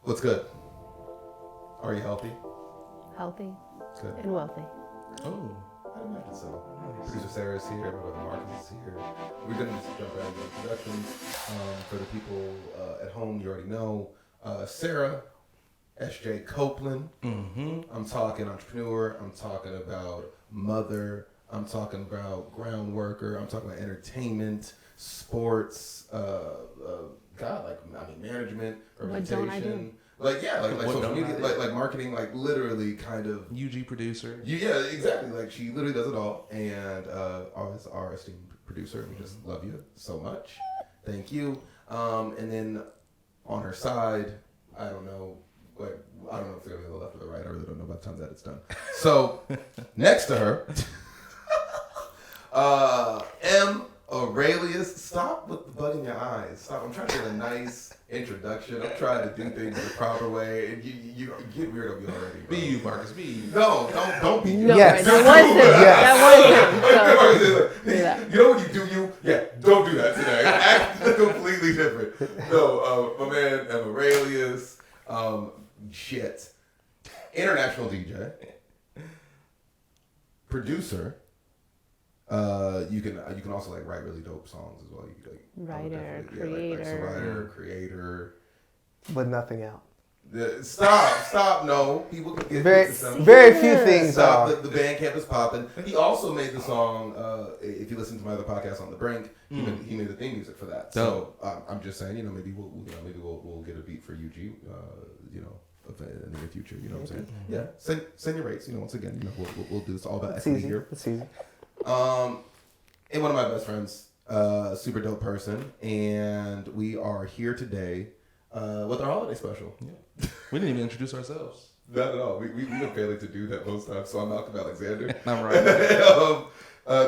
What's good? Are you healthy? Healthy. Good. And wealthy. Oh, I imagine so. Producer Sarah's here, my brother Marcus is here. We're going to just jump right into introductions. For the people at home, you already know. Sarah, SJ Copeland. Mm-hmm. I'm talking entrepreneur. I'm talking about mother. I'm talking about ground worker. I'm talking about entertainment, sports, management, What don't I do? representation. Like social media, like marketing, like literally kind of. UG producer. Yeah, exactly. Like she literally does it all. And as our esteemed producer, we just love you so much. Thank you. And then on her side, I don't know if they're gonna go left or the right. I really don't know by the time that it's done. So next to her, Aurelius. Stop with the bud in your eyes. Stop. I'm trying to get a nice introduction. I'm trying to do things the proper way, and you get weird on me already. Bro. Be you, Marcus. Be you. No, don't be you. No, Yes. that was him. So, you know when you do you? Yeah, don't do that today. Act completely different. No, my man Aurelius, international DJ, producer. You can also like write really dope songs as well. You can, writer, creator, but nothing else. Stop! No, people can get very few things. The band camp is popping. He also made the song. If you listen to my other podcast on the Brink, he made the theme music for that. So I'm just saying, maybe we'll get a beat for UG. In the near future. You know what I'm saying? Yeah. Send your rates. Once again, we'll do this all about equity here. It's easy. And one of my best friends, super dope person, and we are here today with our holiday special. Yeah. We didn't even introduce ourselves. Not at all. We've been failing to do that most times. So I'm Malcolm Alexander. I'm right.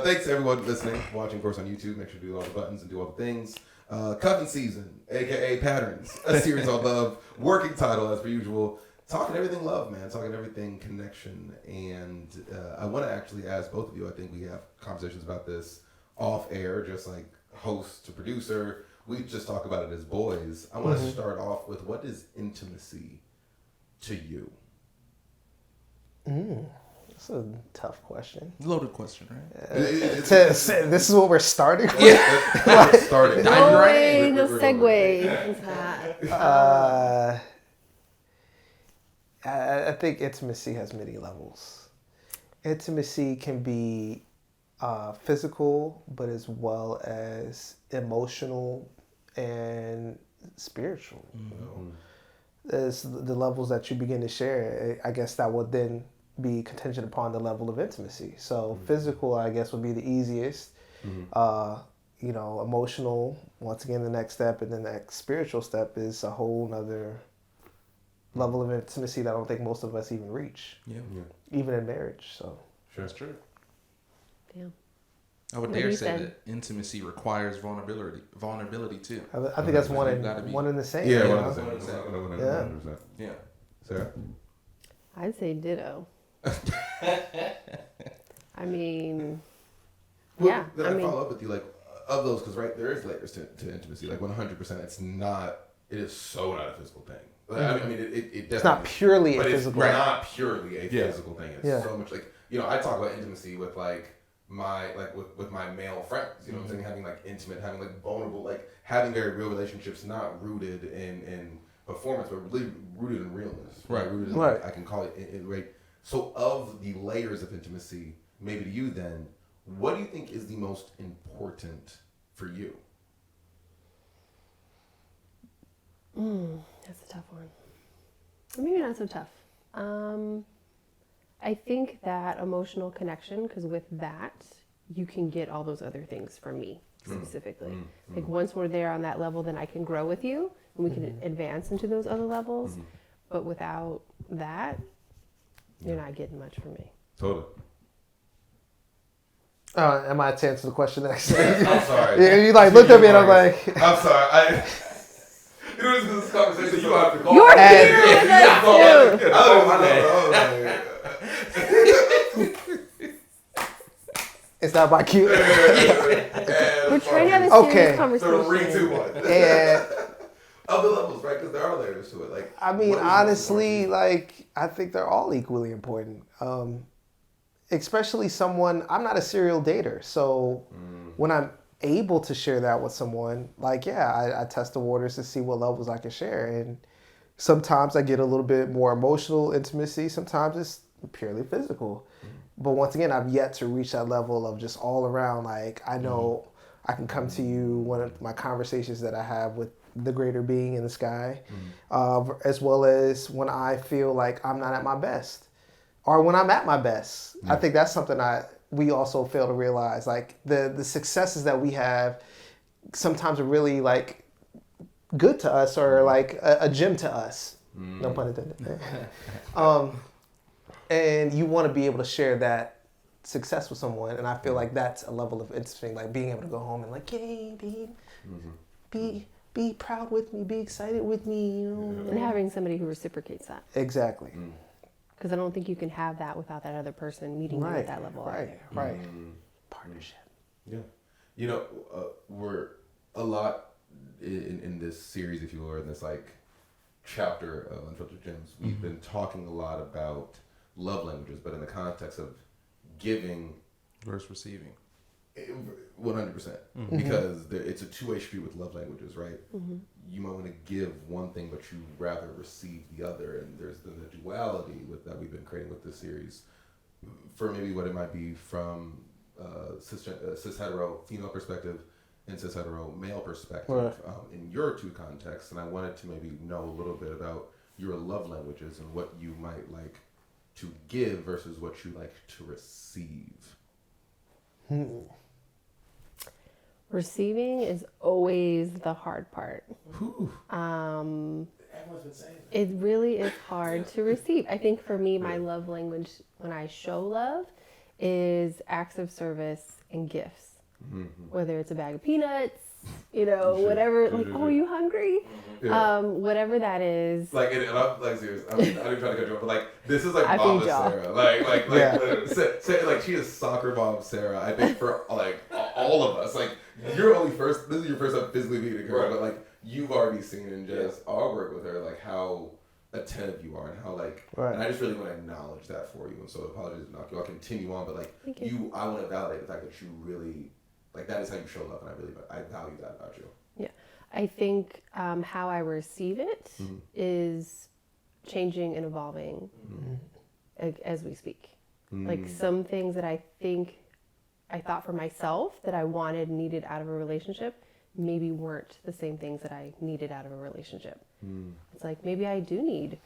Thanks to everyone listening, watching, of course, on YouTube. Make sure to do all the buttons and do all the things. Cuffing season, aka Patterns, a series on love. Working title, as per usual. Talking everything love, man. Talking everything connection. And I want to actually ask both of you, I think we have conversations about this off air, just like host to producer. We just talk about it as boys. I want to start off with, what is intimacy to you? That's a tough question. Loaded question, right? This is what we're starting with? Yeah. Starting. No segue. I think intimacy has many levels. Intimacy can be physical, but as well as emotional and spiritual. There's the levels that you begin to share. I guess that would then be contingent upon the level of intimacy. So physical, I guess, would be the easiest. Emotional, once again, the next step, and then that spiritual step is a whole nother level of intimacy that I don't think most of us even reach. Yeah. Even in marriage. So sure. That's true. Damn. I would dare say that intimacy requires vulnerability too. I think that's one in the same. Yeah, one in the same. Yeah. Sarah? I'd say ditto. I mean, Then I follow up with you, like, of those, because there is layers to intimacy. Like 100%, it is so not a physical thing. I mean, it definitely. It's not purely a physical. It's not purely a physical thing. It's so much like, I talk about intimacy with with my male friends. You know what I'm saying? Having like intimate, having like vulnerable, like having very real relationships, not rooted in performance, but really rooted in realness. Right. Rooted in, like, I can call it right. So of the layers of intimacy, maybe to you then, what do you think is the most important for you? That's a tough one. Maybe not so tough. I think that emotional connection, because with that, you can get all those other things from me specifically. Like once we're there on that level, then I can grow with you and we can advance into those other levels. But without that, you're not getting much from me. Totally. Am I to answer the question next? I'm sorry. You looked at me and I'm like... I'm sorry. This conversation, you have to call. You're here with us too. It's not my cue. We're trying to have a serious conversation. So 3, 2, 1. And of the levels, right? Because there are layers to it. Like, I mean, what is honestly, most like, I think they're all equally important. Especially someone, I'm not a serial dater. So when I'm able to share that with someone, like, yeah, I test the waters to see what levels I can share. And sometimes I get a little bit more emotional intimacy. Sometimes it's purely physical. But once again, I've yet to reach that level of just all around. Like, I know I can come to you, one of my conversations that I have with the greater being in the sky, as well as when I feel like I'm not at my best or when I'm at my best. I think that's something we also fail to realize. Like, the successes that we have sometimes are really like good to us or like a gem to us. No pun intended. And you want to be able to share that success with someone, and I feel like that's a level of interesting, like being able to go home and like, yay, babe, be proud with me, be excited with me, you know. And having somebody who reciprocates that. Exactly. Because I don't think you can have that without that other person meeting you at that level. Right. Partnership. Yeah. You know, we're a lot in this series, if you will, or in this like chapter of Unfiltered Gems, we've been talking a lot about love languages, but in the context of giving versus receiving. 100%. Because it's a two-way street with love languages, right? You might want to give one thing, but you rather receive the other, and there's the duality that we've been creating with this series. For maybe what it might be from cis hetero female perspective and cis hetero male perspective in your two contexts, and I wanted to maybe know a little bit about your love languages and what you might like to give versus what you like to receive. Receiving is always the hard part. Everyone's been saying that. It really is hard to receive. I think for me, my love language when I show love is acts of service and gifts. Whether it's a bag of peanuts, you know, whatever, like, oh, are you hungry? Whatever that is. Like, and I'm like serious. I'm not even trying to cut you off, but like, this is like I Mama feed y'all. Sarah. Like, say, like she is soccer mom Sarah. I think for like all of us, like you're only first. This is your first time physically meeting her, but like you've already seen in just our work with her, like how attentive you are and how like. And I just really want to acknowledge that for you. And so apologies to knock you. I'll continue on, but like I want to validate the fact that you really. Like, that is how you show love, and I value that about you. Yeah. I think how I receive it is changing and evolving as we speak. Like, some things that I thought for myself that I wanted and needed out of a relationship maybe weren't the same things that I needed out of a relationship. It's like, maybe I do need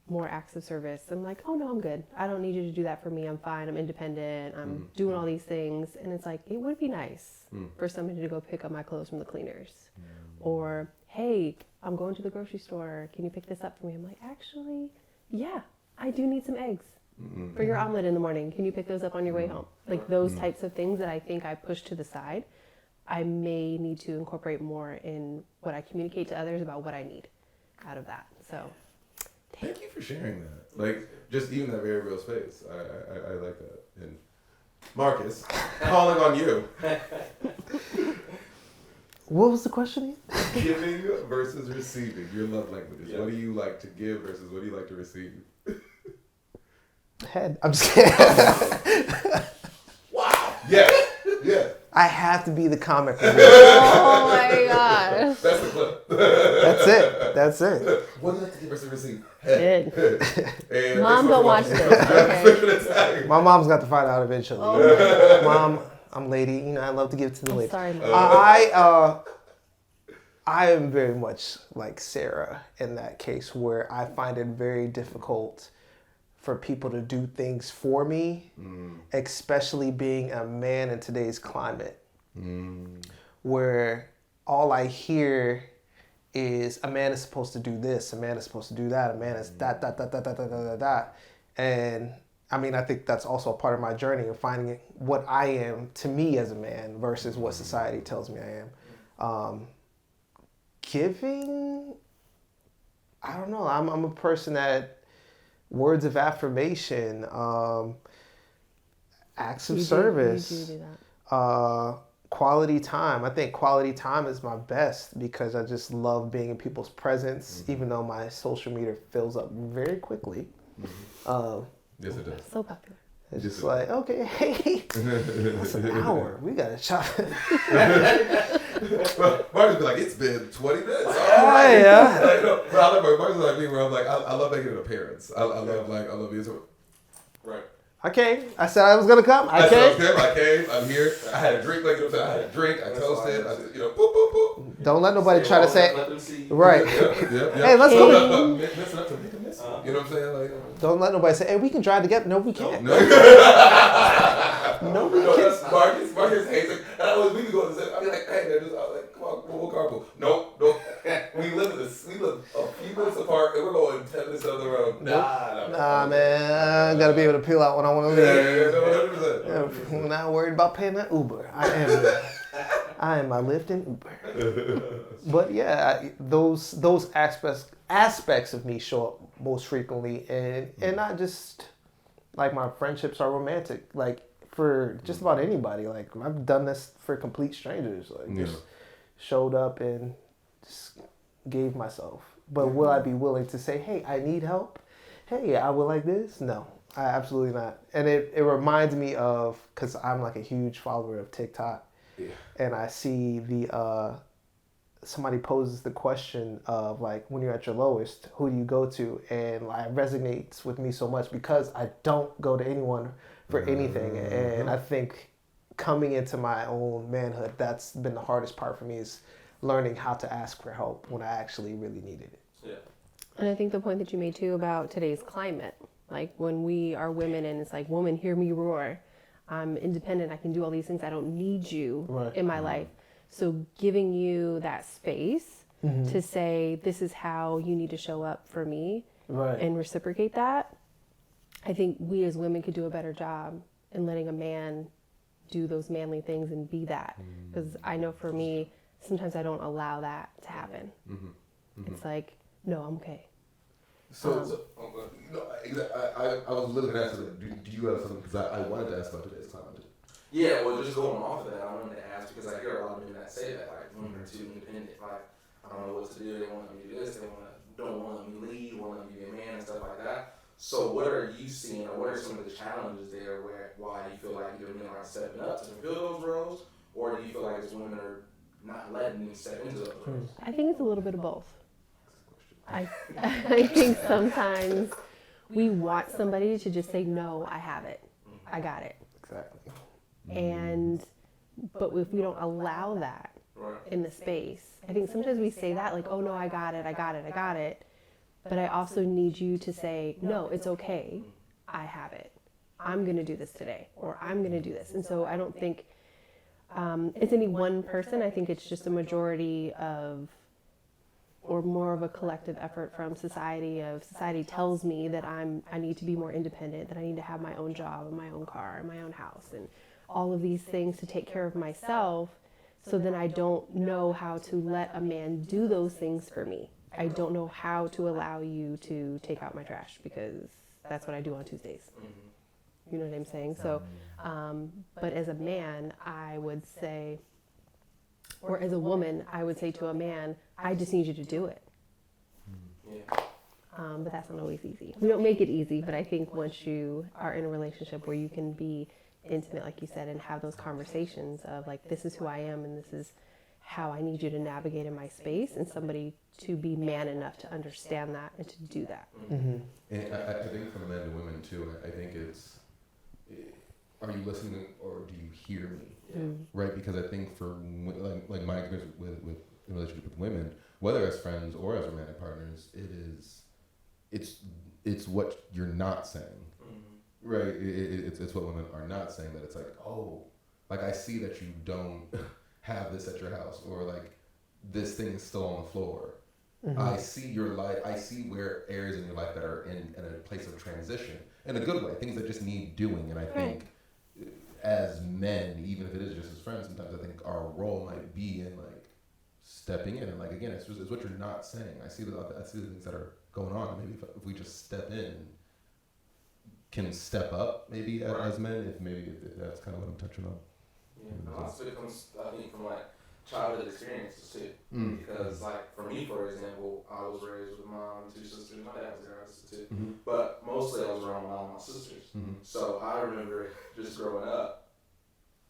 more acts of service. I'm like, oh no, I'm good. I don't need you to do that for me. I'm fine. I'm independent. I'm doing all these things. And it's like, it would be nice for somebody to go pick up my clothes from the cleaners. Or, hey, I'm going to the grocery store. Can you pick this up for me? I'm like, actually, yeah, I do need some eggs for your omelet in the morning. Can you pick those up on your way home? Like those types of things that I think I push to the side, I may need to incorporate more in what I communicate to others about what I need out of that. So thank you for sharing that. Like, just even that very real space. I like that. And Marcus, calling on you. What was the question? Giving versus receiving. Your love languages. What do you like to give versus what do you like to receive? Head. I'm just kidding. Wow. Yeah. Yeah. I have to be the comic relief. oh my gosh. That's the clip. That's it. What do you like to give versus receive? Good. And Mom, don't watch this. Okay. My mom's got to find out eventually. Oh, Mom, I'm lady. You know, I love to give to the lady. Sorry, Mom. I am very much like Sarah in that case, where I find it very difficult for people to do things for me, especially being a man in today's climate, where all I hear is a man is supposed to do this, a man is supposed to do that, a man is that. And I mean, I think that's also a part of my journey of finding what I am to me as a man versus what society tells me I am. Giving, I don't know. I'm a person that words of affirmation, acts of service, You do that. Quality time. I think quality time is my best because I just love being in people's presence, even though my social media fills up very quickly. Yes, it does. So popular. It's just like, okay, hey, that's an hour. We got to chop it. Marcus be like, it's been 20 minutes. All Oh, right. yeah. Like, no, but I love Marcus like me where I'm like, I love making an appearance. I love being so. Right. I came. I said I was going to come. I said came. I came. I'm here. I had a drink. Like you know what I'm saying, I had a drink. I toasted. I, boop, boop, boop. Don't let nobody try to say, Let them see. right. Yep. Hey, let's go. Messing up to make a miss. You know what I'm saying? Like, Don't let nobody say, hey, we can drive together. No, we can't. no. No, we can't. Marcus hates it. And we be going to say, I be like, hey, man, just, I was like, come on, we'll carpool. Nope. We live a few minutes apart, and we're going 10 minutes down the road. Nah, man, I gotta be able to peel out when I want to leave. Yeah, 100%. I'm not worried about paying that Uber. I am my Lyft and Uber. But yeah, those aspects of me show up most frequently, and not just like my friendships are romantic. Like for just about anybody. Like I've done this for complete strangers. Like just showed up and just gave myself. But will I be willing to say, hey, I need help? Hey, I would like this? No, I absolutely not. And it reminds me of, because I'm like a huge follower of TikTok. Yeah. And I see somebody poses the question of like, when you're at your lowest, who do you go to? And like, it resonates with me so much because I don't go to anyone for anything. And I think coming into my own manhood, that's been the hardest part for me, is learning how to ask for help when I actually really needed it. Yeah. And I think the point that you made too about today's climate, like when we are women and it's like, woman, hear me roar. I'm independent. I can do all these things. I don't need you in my life. So giving you that space to say, this is how you need to show up for me and reciprocate that. I think we as women could do a better job in letting a man do those manly things and be that. Because I know for me, sometimes I don't allow that to happen. It's like, no, I'm okay. No, I was literally going to ask you, do you have something? Because I wanted to ask about today's climate. Yeah, well, just going off of that, I wanted to ask, because I hear a lot of men that say that, like, women are too independent. Like, I don't know what to do. They want me to do this. They don't want me to lead. Want me to be a man and stuff like that. So what are you seeing, or what are some of the challenges there why you feel like your men aren't stepping up to fulfill those roles? Or do you feel like as women are not letting them step into those roles? I think it's a little bit of both. I think sometimes we want somebody to just say, no, I have it. I got it. Exactly. But if we don't allow that in the space, I think sometimes we say that like, oh no, I got it. But I also need you to say, no, it's okay. I have it. I'm going to do this today, or I'm going to do this. And so I don't think it's any one person. I think it's just a majority of, or more of a collective effort from society. Society tells me that I need to be more independent, that I need to have my own job and my own car and my own house and all of these things to take care of myself. So then I don't know how to let a man do those things for me. I don't know how to allow you to take out my trash because that's what I do on Tuesdays. You know what I'm saying? So, but as a man, I would say, or as a woman, I would say to a man, I just need you to do it. But that's not always easy. We don't make it easy, but I think once you are in a relationship where you can be intimate, like you said, and have those conversations of like, this is who I am and this is how I need you to navigate in my space, and somebody to be man enough to understand that and to do that. And I think for men and women too, I think it's, are you listening or do you hear me? Right? Because I think for like my experience with in relationship with women, whether as friends or as romantic partners, it's what you're not saying. Right? It's what women are not saying, that it's like, oh, like I see that you don't have this at your house, or like this thing is still on the floor. I see your life. I see where areas in your life that are in a place of transition in a good way, things that just need doing. And I think as men, even if it is just as friends, sometimes I think our role might be in like stepping in and like, again, it's what you're not saying. I see the things that are going on. And maybe if we just step in, can step up maybe as men, if that's kind of what I'm touching on. And a lot of it comes, I think, from like childhood experiences too. Because like for me, for example, I was raised with my mom and 2 sisters. My dad was there, I was too. But mostly I was around my mom and my sisters. So I remember just growing up,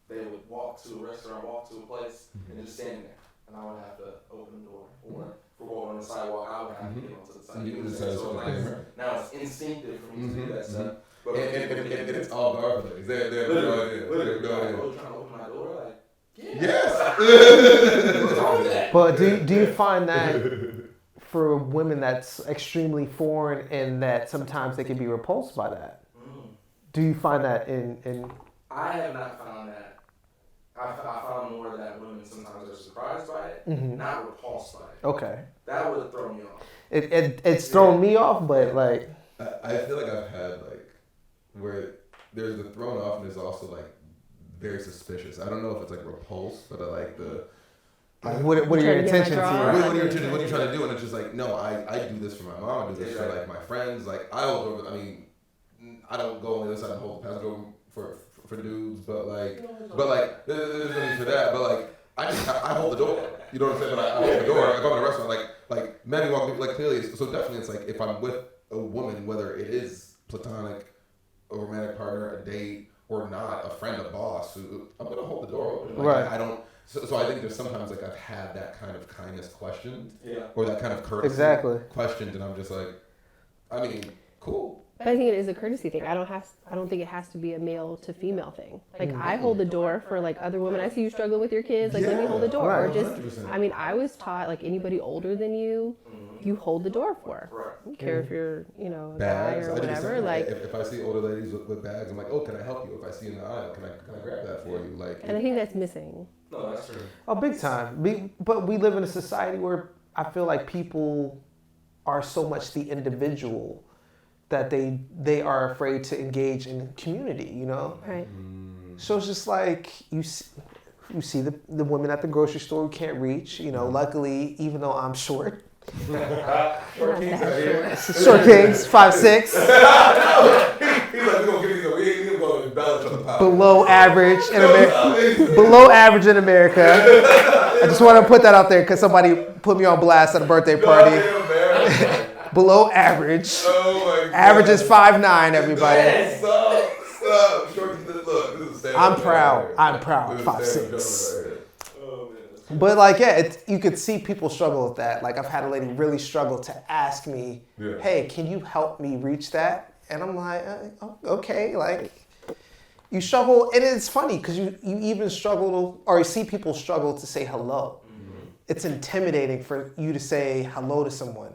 they would walk to a restaurant, walk to a place, and just stand there. And I would have to open the door. Or if we're walking on the sidewalk, I would have to get onto the side. So like, now it's instinctive for me to do that stuff. But and it's all guard things. They're no idea. Trying to open my door, like, yes. what's wrong with that? But do you find that for women that's extremely foreign and that sometimes they can be repulsed by that? Do you find that in I have not found that. I found more that women sometimes are surprised by it, not repulsed by it. Okay. That would throw me off. It's thrown me off, but like I feel like I've had like where there's the thrown off and there's also like very suspicious. I don't know if it's like repulsed, but I like the like what are your intentions here? What are you trying to do? And it's just like, no, I do this for my mom. I do this for like my friends. Like I don't go on the other side and hold the pass. I go for dudes, but like there's no need for that. But like I hold the door. You know what I'm saying? But I hold the door. I go to a restaurant. Like men walk like clearly. So definitely, it's like if I'm with a woman, whether it is platonic, a romantic partner, a date, or not, a friend, a boss, I'm gonna hold the door open. Like, right. I don't. So I think there's sometimes like I've had that kind of kindness questioned, Yeah. or that kind of courtesy questioned, and I'm just like, I mean, cool. But I think it is a courtesy thing. I don't think it has to be a male to female thing. Like I hold the door for like other women. I see you struggling with your kids. Like let me hold the door. Right. Or just 100%. I mean, I was taught like anybody older than you, you hold the door for. Right. I don't care if you're, you know, a Bags, guy or I do the whatever. same. Like if I see older ladies with bags, I'm like, oh, can I help you? If I see you in the aisle, can I grab that for you? Like, and I think that's missing. No, that's true. oh, big time. But we live in a society where I feel like people are so much the individual that they are afraid to engage in community, you know? Right. So it's just like you see the women at the grocery store who can't reach, you know, luckily, even though I'm short. short kings out here. Short kings, 5'6". He's like, we're gonna give you we're gonna embellish on the pop. Below average in America. Below average in America. I just want to put that out there because somebody put me on blast at a birthday party. Below average. Oh my God. Average is 5'9", everybody. Stop. Short, look, this is a stand-up I'm joke proud. right here. I'm proud. This is a stand-up 5'6". joke right here. Oh man. But like, yeah, you could see people struggle with that. Like I've had a lady really struggle to ask me, hey, can you help me reach that? And I'm like, okay, like you struggle. And it's funny because you even struggle or you see people struggle to say hello. It's intimidating for you to say hello to someone.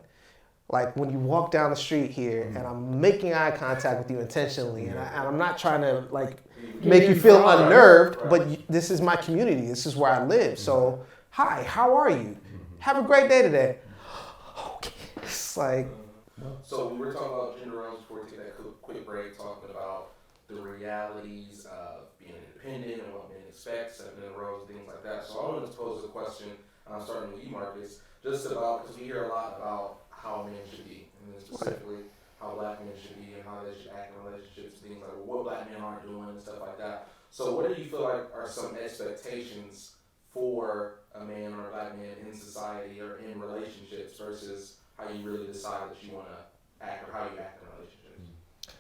Like when you walk down the street here and I'm making eye contact with you intentionally and I'm not trying to like make you feel unnerved, but this is my community. This is where I live. So, hi, how are you? Have a great day today. Okay. It's like. So we were talking about gender roles before we take that quick break, talking about the realities of being independent and what men expect, stepping in roles, things like that. So I wanted to pose a question, starting with you, Marcus, just about, because we hear a lot about how men should be, and then specifically how black men should be and how they should act in relationships, things like what black men aren't doing and stuff like that. So what do you feel like are some expectations for a man or a black man in society or in relationships versus how you really decide that you want to act or how you act in relationships?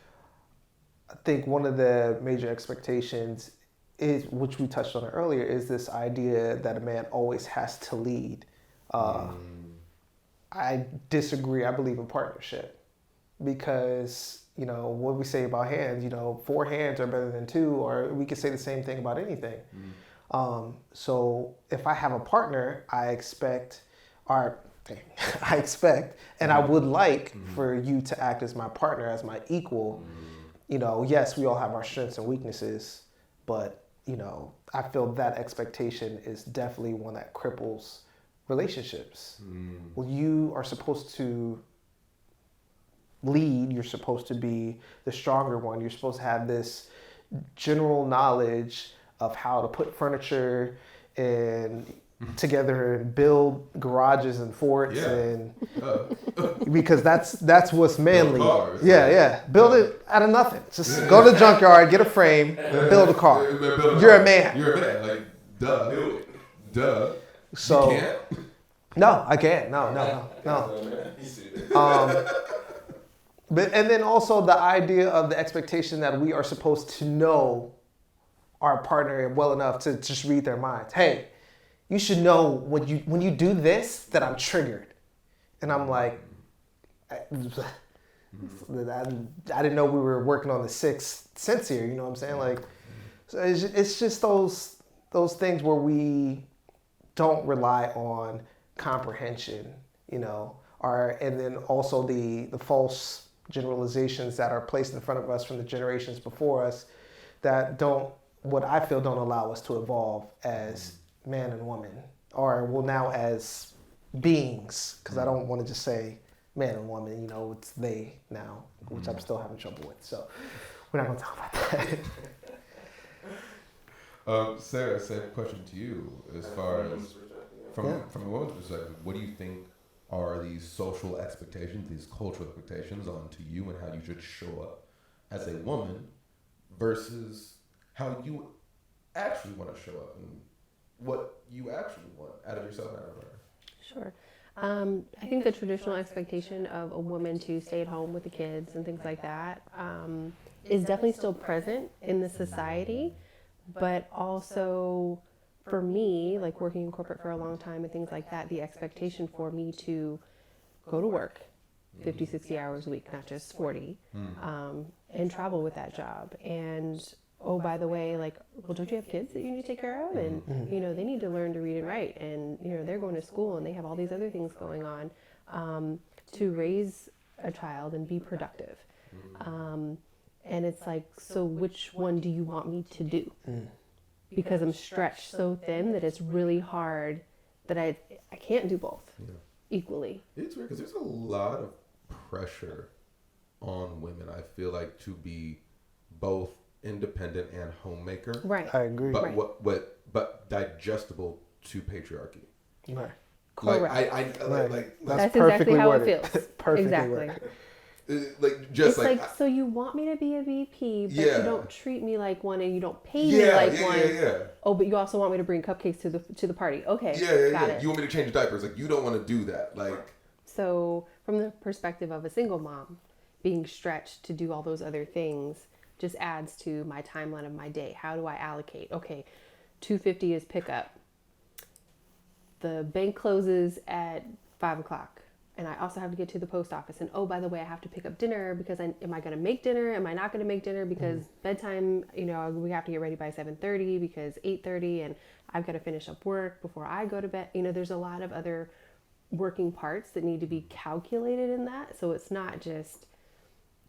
I think one of the major expectations is, which we touched on earlier, is this idea that a man always has to lead. I disagree. I believe in partnership because, you know, what we say about hands, you know, 4 hands are better than 2, or we could say the same thing about anything. So if I have a partner, I expect, and I would like for you to act as my partner, as my equal. You know, yes, we all have our strengths and weaknesses, but, you know, I feel that expectation is definitely one that cripples relationships. Well, you are supposed to lead. You're supposed to be the stronger one. You're supposed to have this general knowledge of how to put furniture in together and build garages and forts Yeah. and Uh, because that's what's manly. cars. Yeah. Build it out of nothing. Just go to the junkyard, get a frame, build a car. You're a man. You're a man. Like, duh. Do it. Duh. So You can't? no, I can't. No. You see it. But and then also the idea of the expectation that we are supposed to know our partner well enough to just read their minds. Hey, you should know when you do this that I'm triggered, and I'm like, I didn't know we were working on the sixth sense here. You know what I'm saying? Like, so it's just those things where we don't rely on comprehension, you know, and then also the false generalizations that are placed in front of us from the generations before us that don't allow us to evolve as man and woman, or well now as beings, because I don't want to just say man and woman, you know, it's they now, which I'm still having trouble with. So we're not going to talk about that. Sarah, same question to you as far as from a woman's perspective, what do you think are these social expectations, these cultural expectations onto you and how you should show up as a woman versus how you actually want to show up and what you actually want out of yourself and out of her? Sure. I think the traditional expectation of a woman to stay at home with the kids and things like that is definitely still present in the society, but also for me, like working in corporate for a long time and things like that, the expectation for me to go to work 50, 60 hours a week, not just 40, and travel with that job. And, oh, by the way, like, well, don't you have kids that you need to take care of? And, you know, they need to learn to read and write. And, you know, they're going to school and they have all these other things going on to raise a child and be productive. And it's like, so which one do you want me to do? Because I'm stretched so thin that it's really hard that I can't do both equally. It's weird because there's a lot of pressure on women, I feel like, to be both independent and homemaker. Right. I agree. But Right. but digestible to patriarchy. Right. Correct. Like That's exactly how it worded. feels. Perfectly Exactly. worded. like just It's like, like, so you want me to be a VP, but Yeah. you don't treat me like one and you don't pay me like one. Yeah. Oh, but you also want me to bring cupcakes to the party. Okay, got it. You want me to change diapers? Like, you don't want to do that. Like, So from the perspective of a single mom, being stretched to do all those other things just adds to my timeline of my day. How do I allocate? Okay, 2:50 is pickup. The bank closes at 5 o'clock. And I also have to get to the post office. And oh, by the way, I have to pick up dinner because am I going to make dinner? Am I not going to make dinner? Because bedtime, you know, we have to get ready by 7:30 because 8:30 and I've got to finish up work before I go to bed. You know, there's a lot of other working parts that need to be calculated in that. So it's not just,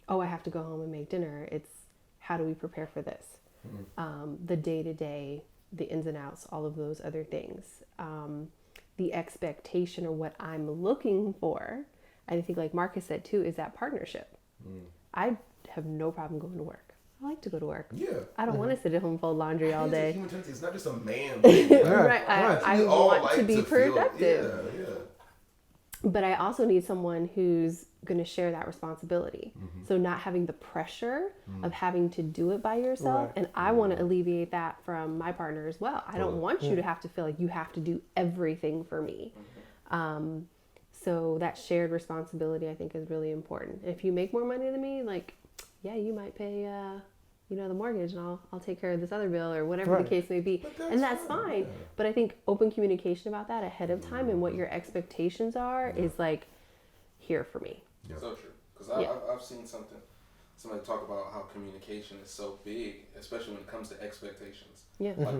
oh, I have to go home and make dinner. It's how do we prepare for this? The day-to-day, the ins and outs, all of those other things. The expectation or what I'm looking for, I think like Marcus said too, is that partnership. I have no problem going to work. I like to go to work. yeah. I don't want to sit at home and fold laundry all day. Human tendency. It's not just a man thing. Right. I We all want like to be feel- productive. Yeah. But I also need someone who's going to share that responsibility. So not having the pressure of having to do it by yourself. Right. And I want to alleviate that from my partner as well. I don't want you to have to feel like you have to do everything for me. So that shared responsibility, I think, is really important. If you make more money than me, like, yeah, you might pay, you know, the mortgage, and I'll take care of this other bill or whatever the case may be. And that's fine. But I think open communication about that ahead of time and what your expectations are is like here for me. Yeah. So true. Because Yeah. I've seen somebody talk about how communication is so big, especially when it comes to expectations. Yeah. Like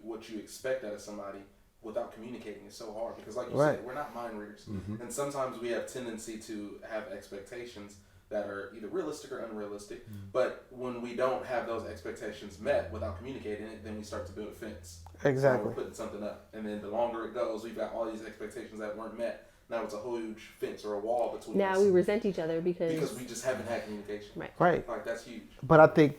what you expect out of somebody without communicating is so hard because, like you Right. said, we're not mind readers, and sometimes we have tendency to have expectations that are either realistic or unrealistic. But when we don't have those expectations met without communicating it, then we start to build a fence. Exactly. So we're putting something up, and then the longer it goes, we've got all these expectations that weren't met. Now it's a huge fence or a wall between us. Now we resent each other because we just haven't had communication. Right. Right. Like that's huge. But I think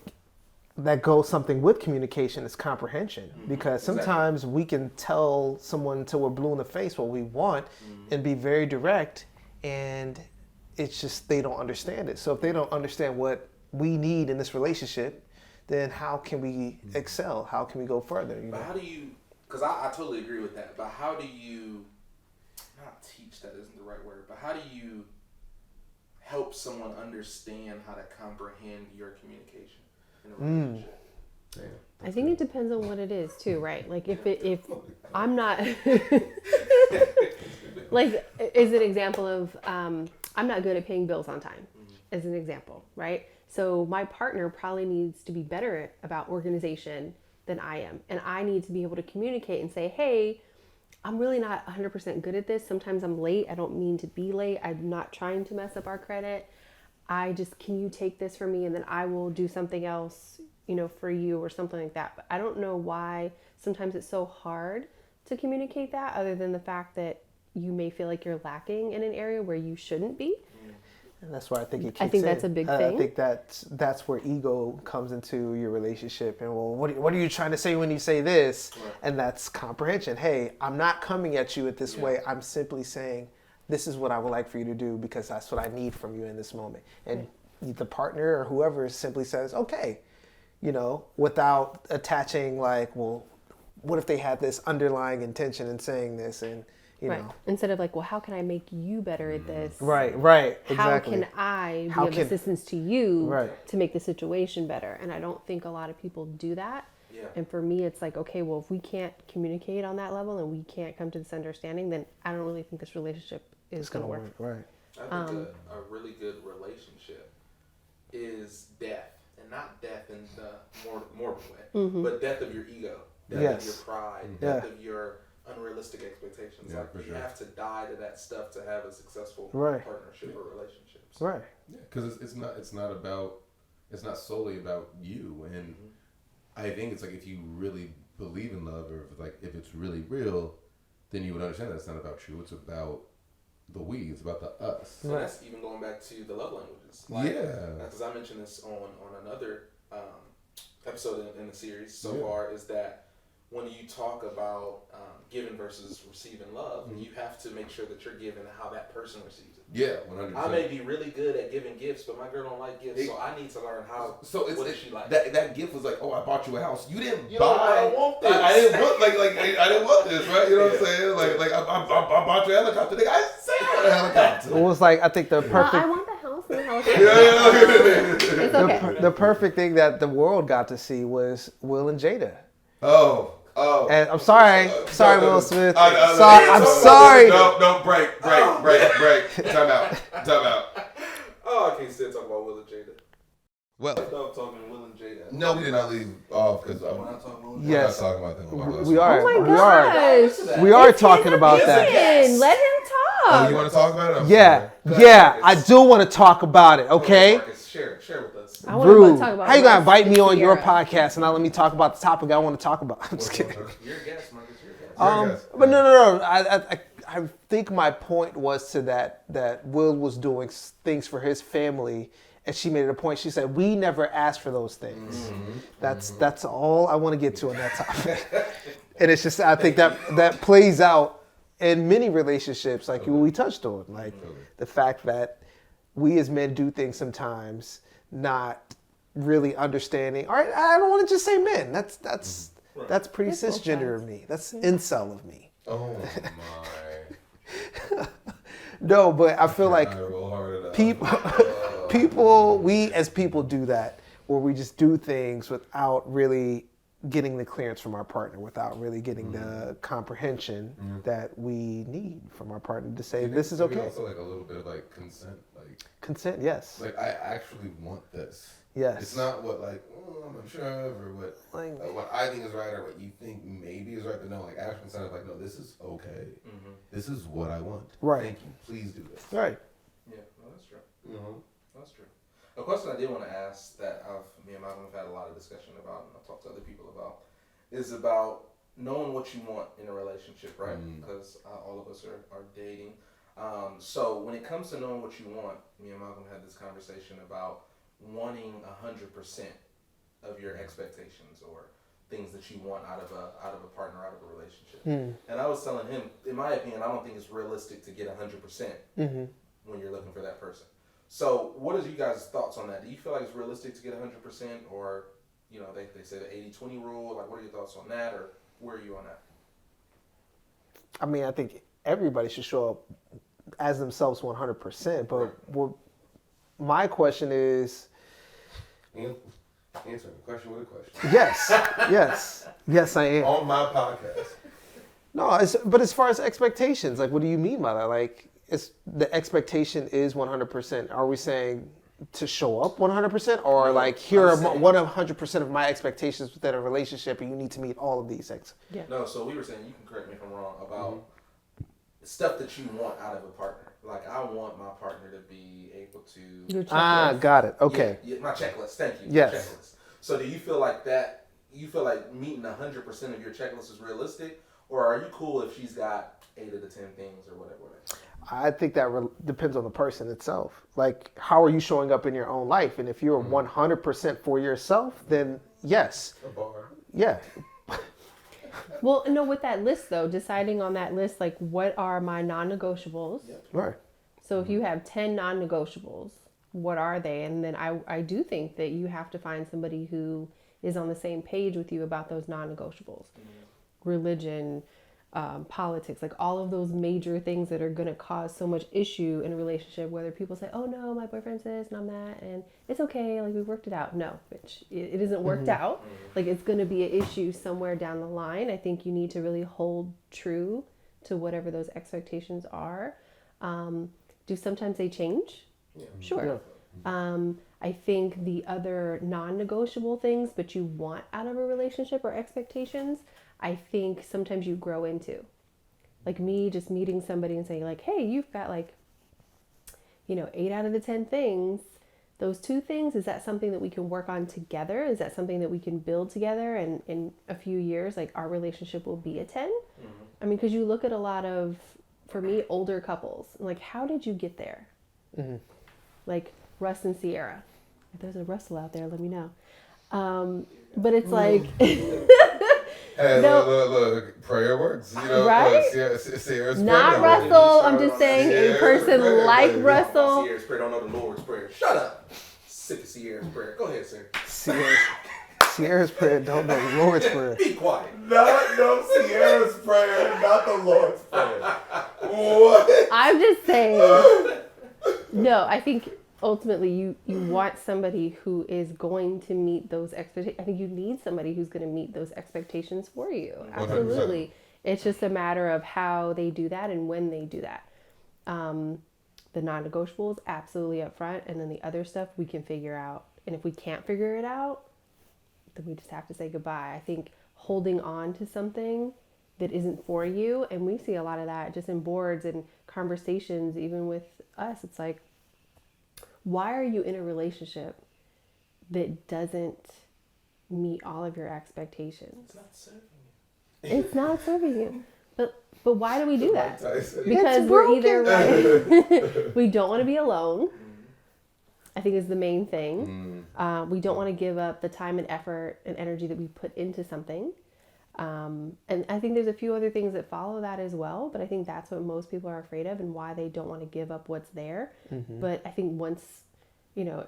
that goes something with communication is comprehension, because sometimes we can tell someone until we're blue in the face what we want and be very direct, and it's just they don't understand it. So if they don't understand what we need in this relationship, then how can we excel? How can we go further? But how do you, because I totally agree with that, but how do you, not teach, that isn't the right word, but how do you help someone understand how to comprehend your communication in a relationship? I think it depends on what it is too, right? Like if I'm not like is an example of I'm not good at paying bills on time, as an example, right? So my partner probably needs to be better about organization than I am, and I need to be able to communicate and say, hey, I'm really not 100% good at this. Sometimes I'm late. I don't mean to be late. I'm not trying to mess up our credit. Can you take this for me, and then I will do something else, for you or something like that. But I don't know why sometimes it's so hard to communicate that, other than the fact that you may feel like you're lacking in an area where you shouldn't be. And that's why I think it kicks I think in. that's a big thing. I think that's where ego comes into your relationship. And what are you trying to say when you say this? Right. And that's comprehension. Hey, I'm not coming at you at this way. I'm simply saying this is what I would like for you to do, because that's what I need from you in this moment. And the partner or whoever simply says, okay, without attaching like, well, what if they had this underlying intention in saying this, and right. Instead of like, well, how can I make you better at this? Right, exactly. How can I be of assistance to you to make the situation better? And I don't think a lot of people do that. Yeah. And for me, it's like, okay, well, if we can't communicate on that level and we can't come to this understanding, then I don't really think this relationship is going to work. Right. I think a really good relationship is death, and not death in the morbid way, but death of your ego, death of your pride, death of your unrealistic expectations. Yeah, like you have to die to that stuff to have a successful partnership or relationships. Right. Yeah, because it's not solely about you, and I think it's like if you really believe in love, or if it's really real, then you would understand that it's not about you. It's about the we. It's about the us. So that's even going back to the love languages. Because I mentioned this on another episode in the series so far, is that when you talk about giving versus receiving love, you have to make sure that you're giving how that person receives it. Yeah, 100%. I may be really good at giving gifts, but my girl don't like gifts, so I need to learn how. So what does she like? That gift was like, oh, I bought you a house. You didn't buy. I don't want this. I didn't want I didn't want this, right? You know what I'm saying? Like I bought you a helicopter. Nigga, I didn't say I want a helicopter. It was like, I think the perfect. I want the house and the helicopter. It's okay. The perfect thing that the world got to see was Will and Jada. Oh. And I'm sorry, Will Smith. I'm sorry. No, break. Time out. Oh, I can't still talk about Will and Jada. Well, Stop talking Will and Jada. no, we did not leave off because I'm not talking about them. We are. Oh my gosh. We are talking about that. Let him talk. Oh, you want to talk about it? Yeah. I do want to talk about it. Okay. Share with us. Rude. How you gonna invite me on your podcast and not let me talk about the topic I want to talk about? I'm just kidding. You're a guest, Marcus. You're a guest. But no. I think my point was to that Will was doing things for his family, and she made it a point. She said, "We never asked for those things." That's all I want to get to on that topic. And it's just, I think that plays out in many relationships, like we touched on, like the fact that we as men do things sometimes not really understanding. All right, I don't want to just say men. That's pretty cisgender of me. That's incel of me. Oh my. No, but I feel like we as people do that, where we just do things without really getting the clearance from our partner, without really getting the comprehension that we need from our partner to say this is okay. Also, like a little bit of like consent, consent, yes. Like I actually want this. Yes. It's not what I'm not sure of, or what I think is right, or what you think maybe is right. But no, like actual consent is like, no, this is okay. This is what I want. Right. Thank you. Please do this. Right. Yeah, no, that's true. That's true. A question I did want to ask that me and Malcolm have had a lot of discussion about, and I've talked to other people about, is about knowing what you want in a relationship, right? Because all of us are dating. So when it comes to knowing what you want, me and Malcolm had this conversation about wanting 100% of your expectations or things that you want out of a partner, out of a relationship. And I was telling him, in my opinion, I don't think it's realistic to get 100% when you're looking for that person. So what is you guys' thoughts on that? Do you feel like it's realistic to get 100%, or they say the 80-20 rule? Like, what are your thoughts on that, or where are you on that? I mean, I think everybody should show up as themselves 100%. But my question is, Answering the question with a question. yes, I am. On my podcast. No, but as far as expectations, like, what do you mean by that? Like, the expectation is 100%. Are we saying to show up 100%, or like here are 100% of my expectations within a relationship, and you need to meet all of these things? Yeah. No, so we were saying, you can correct me if I'm wrong, about stuff that you want out of a partner. Like, I want my partner to be able to. Your checklist. Got it. Okay. Yeah, my checklist. Thank you. Yes. My checklist. So do you feel like that? You feel like meeting 100% of your checklist is realistic, or are you cool if she's got 8 of the 10 things or whatever? I think that depends on the person itself. Like, how are you showing up in your own life? And if you're 100% for yourself, then yes. A bar. Yeah. Well, no, with that list though, deciding on that list, like, what are my non-negotiables? Yep. Right. So if you have 10 non-negotiables, what are they? And then I do think that you have to find somebody who is on the same page with you about those non-negotiables. Religion, politics, like all of those major things that are going to cause so much issue in a relationship, whether people say, oh no, my boyfriend's this and I'm that, and it's okay, like we worked it out. No, bitch, it isn't worked out. Like, it's going to be an issue somewhere down the line. I think you need to really hold true to whatever those expectations are. Do sometimes they change? Yeah. Sure. I think the other non-negotiable things, but you want out of a relationship or expectations, I think sometimes you grow into. Like me just meeting somebody and saying like, hey, you've got like, 8 out of the 10 things. Those 2 things, is that something that we can work on together? Is that something that we can build together? And in a few years, like, our relationship will be a 10? I mean, because you look at a lot of, for me, older couples, like, how did you get there? Like Russ and Sierra. If there's a Russell out there, let me know. But it's like, Hey, no, look, prayer works. Right? Sierra's not prayer. Russell. I'm just saying a person prayer, like baby. Russell. Sierra's prayer, don't know the Lord's prayer. Shut up. Sick of Sierra's prayer. Go ahead, sir. Sierra's prayer, don't know the Lord's prayer. Be quiet. No, Sierra's prayer, not the Lord's prayer. What? I'm just saying. No, I think ultimately you want somebody who is going to meet those expectations. I think you need somebody who's going to meet those expectations for you. 100%. Absolutely. It's just a matter of how they do that and when they do that. The non-negotiables, absolutely up front. And then the other stuff we can figure out. And if we can't figure it out, then we just have to say goodbye. I think holding on to something that isn't for you, and we see a lot of that just in boards and conversations, even with us. It's like, why are you in a relationship that doesn't meet all of your expectations? It's not serving you. It's not serving you. But why do we do that? Tyson. Because we're either right. We don't want to be alone. I think is the main thing. We don't want to give up the time and effort and energy that we put into something. And I think there's a few other things that follow that as well, but I think that's what most people are afraid of and why they don't want to give up what's there. But I think once,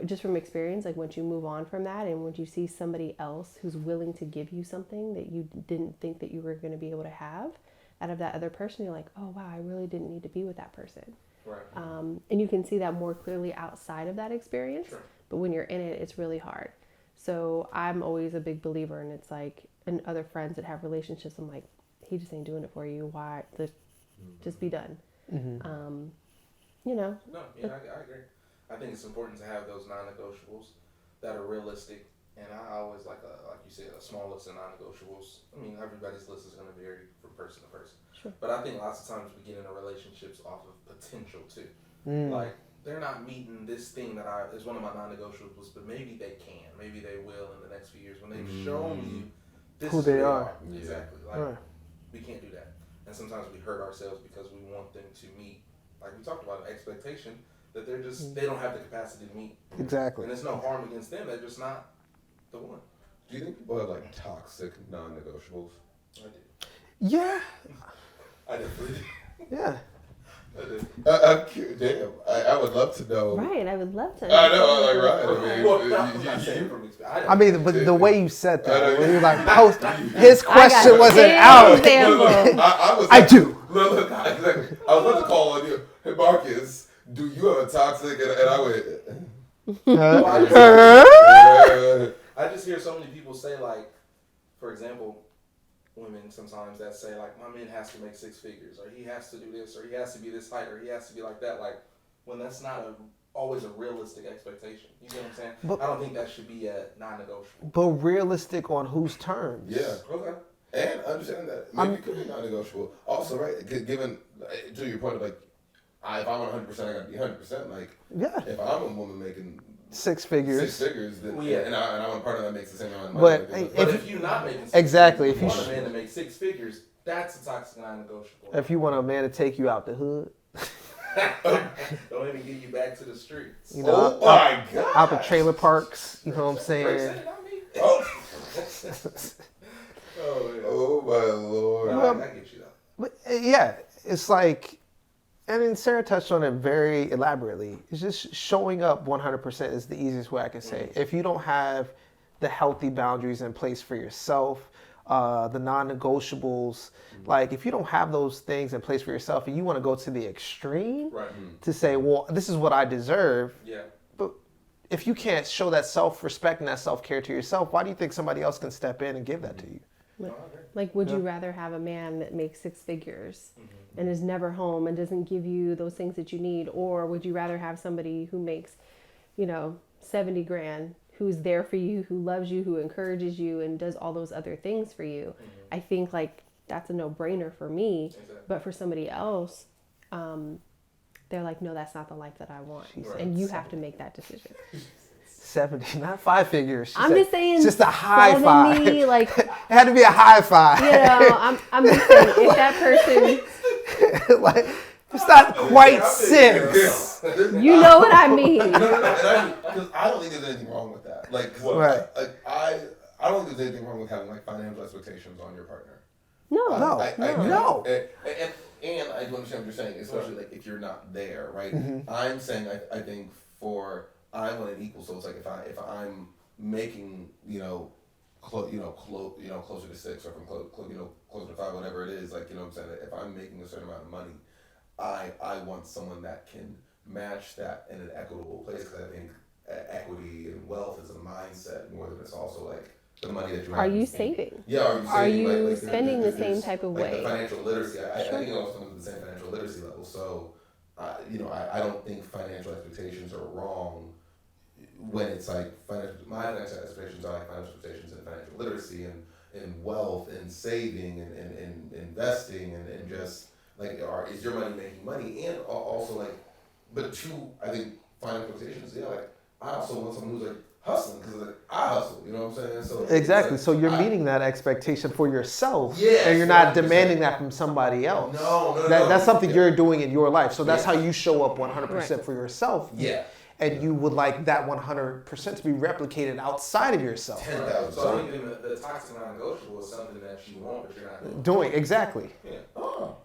just from experience, like once you move on from that and once you see somebody else who's willing to give you something that you didn't think that you were going to be able to have out of that other person, you're like, oh wow, I really didn't need to be with that person. Right. And you can see that more clearly outside of that experience, Sure. but when you're in it, it's really hard. So I'm always a big believer, and it's like, and other friends that have relationships, I'm like, he just ain't doing it for you. Why? Just be done. No, yeah, I agree. I think it's important to have those non-negotiables that are realistic. And I always like you said, a small list of non-negotiables. I mean, everybody's list is going to vary from person to person. Sure. But I think lots of times we get into relationships off of potential too. Like, they're not meeting this thing that is one of my non-negotiables, but maybe they can. Maybe they will in the next few years when they've shown you this Who is they who are. Exactly. Like, we can't do that. And sometimes we hurt ourselves because we want them to meet, like we talked about, an expectation that they don't have the capacity to meet. Exactly. And there's no harm against them. They're just not the one. Do you think people have like toxic non-negotiables? I do. Yeah. I definitely do. Yeah. I'm curious. Damn, I would love to know. Right, I would love to. I know, like, right. I mean, Well, I'm not saying from experience. I mean, but the way you said I know. that, when you like post, his I question got wasn't an out. example. I do. Look, I was about to call on you. Hey, Marcus, do you have a toxic? And I went. I just hear so many people say, like, for example, women sometimes that say, like, my man has to make six figures, or he has to do this, or he has to be this height, or he has to be like that. Like, when that's not always a realistic expectation. You get what I'm saying? But- I don't think that should be a non-negotiable. But realistic on whose terms? Yeah. Okay. And understanding that maybe it could be non-negotiable. Also, right? Given to your point of like, if I want 100%, I gotta be 100%. Like, Yeah. if I'm a woman making Six figures. then, Well, yeah. and I want a partner that makes the same amount of money. But, like, But if you're not making six Exactly, figures, if you you want a man to make six figures, that's a toxic non-negotiable. If you want a man to take you out the hood, Don't even get you back to the streets. you know, oh my god! out the trailer parks, you know what I'm Drake saying? said it, not me. Oh, Oh, yeah. oh my lord! No, I get you though. But yeah, it's like, I mean, Sarah touched on it very elaborately. It's just showing up 100% is the easiest way I can say. If you don't have the healthy boundaries in place for yourself, the non-negotiables, like if you don't have those things in place for yourself and you want to go to the extreme Right. to say, well, this is what I deserve, Yeah. but if you can't show that self-respect and that self-care to yourself, why do you think somebody else can step in and give that to you? Like, would you rather have a man that makes six figures and is never home and doesn't give you those things that you need? Or would you rather have somebody who makes, 70 grand, who's there for you, who loves you, who encourages you and does all those other things for you? I think like that's a no-brainer for me. Exactly. But for somebody else, they're like, no, that's not the life that I want. Right. And you have to make that decision. 70, not five figures. I'm just saying, just a high 70, five. like, It had to be a high five. I'm just saying, if that person, like, it's not quite six. you know what I mean. No, because I don't think there's anything wrong with that. Like, 'cause Right. I don't think there's anything wrong with having like financial expectations on your partner. No. No. And I do understand what you're saying, especially like if you're not there, right? I'm saying I think I want an equal. So it's like if I'm making closer to six or from closer to five, whatever it is, like, you know what I'm saying. If I'm making a certain amount of money, I want someone that can match that in an equitable place, because I think equity and wealth is a mindset more than it's also like the money that you have. Are you saving? Yeah, are you saving? Are you spending the same type of like way? The financial literacy. I think it also comes with the same financial literacy level. So, I don't think financial expectations are wrong when it's like my financial expectations are like financial expectations and financial literacy and wealth and saving and investing and just like, is your money making money? And also like, but two, I think financial expectations, like I also want someone who's like hustling, because like I hustle, you know what I'm saying? So Exactly. like, So you're meeting that expectation for yourself, Yes, and you're not 100%. demanding that from somebody else. No. That's something Yeah. you're doing in your life. So that's Yeah. how you show up 100% for yourself. Yeah. And you would like that 100% to be replicated outside of yourself. 10,000. So I think the toxic non-negotiable is something that you want, but you're not doing. Doing exactly. Yeah. Oh,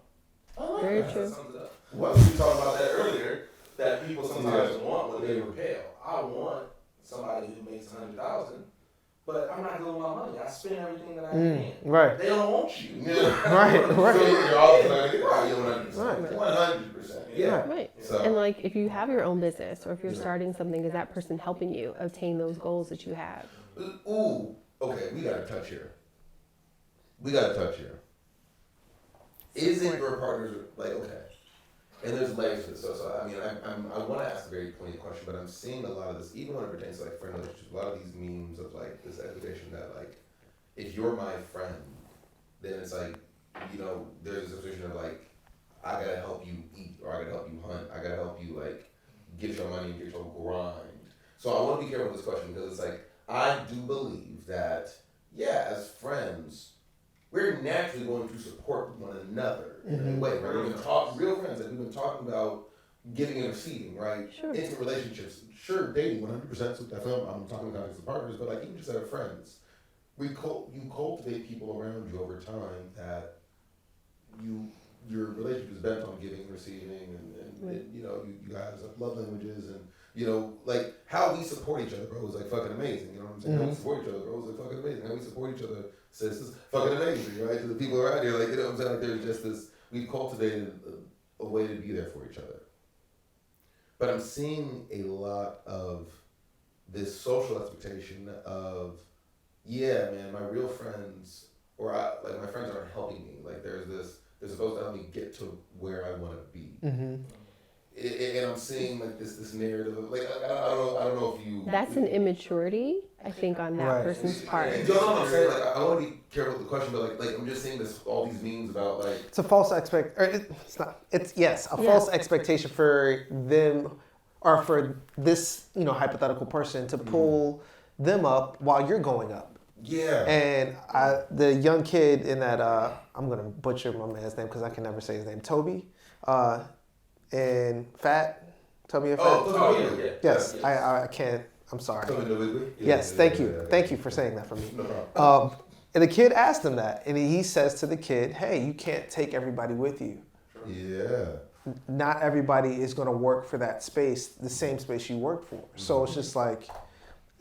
I like Very that. true. That sums it up. Well, we talked about that earlier, that people sometimes want what they repel. I want somebody who makes 100,000, but I'm not giving my money. I spend everything that I can. Right. They don't want you. Yeah. Right. So you're all like, you're 100%. 100%. Yeah. Right. So, And like, if you have your own business, or if you're starting something, is that person helping you obtain those goals that you have? ooh, okay, we got to touch here. Isn't your partner's like, okay, and there's layers to this. So I mean, I want to ask a very pointed question, but I'm seeing a lot of this, even when it pertains to like friend relationships, a lot of these memes of like this expectation that like, if you're my friend, then it's like, there's this expectation of like, I gotta help you eat, or I gotta help you hunt, I gotta help you like get your money and get your grind. So I want to be careful with this question, because it's like, I do believe that, as friends, we're naturally going to support one another in a way, right? We've been talking, real friends, like we've been talking about giving and receiving, right? Sure. Intimate relationships, sure, dating 100%. So definitely, I'm talking about as partners, but like even just as friends, you cultivate people around you over time that your relationship is bent on giving and receiving, and you know, you guys have love languages, and you know, like how we support each other, bro, is like fucking amazing. You know what I'm saying? How we support each other, bro, is like fucking amazing. How we support each other, sis, is fucking amazing, right? To the people around here, like, you know what I'm saying? Like, there's just this, we've cultivated a way to be there for each other. But I'm seeing a lot of this social expectation of, yeah, man, my real friends, like my friends aren't helping me. Like they're supposed to help me get to where I want to be. Mm-hmm. And I'm seeing like this narrative of like I don't know if you. That's an immaturity, I think, on that person's part. You know what I'm saying? Like I want to be careful with the question, but like I'm just seeing all these memes about like it's a false false expectation for them or for this, you know, hypothetical person to pull them up while you're going up. Yeah. And the young kid in that I'm gonna butcher my man's name because I can never say his name. Toby, and Fat. Toby and Fat. Oh, yeah. Yes, I can't. I'm sorry. Yes, thank you. Thank you for saying that for me. No problem. And the kid asked him that, and he says to the kid, "Hey, you can't take everybody with you. Yeah. Not everybody is going to work for that space, the same space you work for." So it's just like,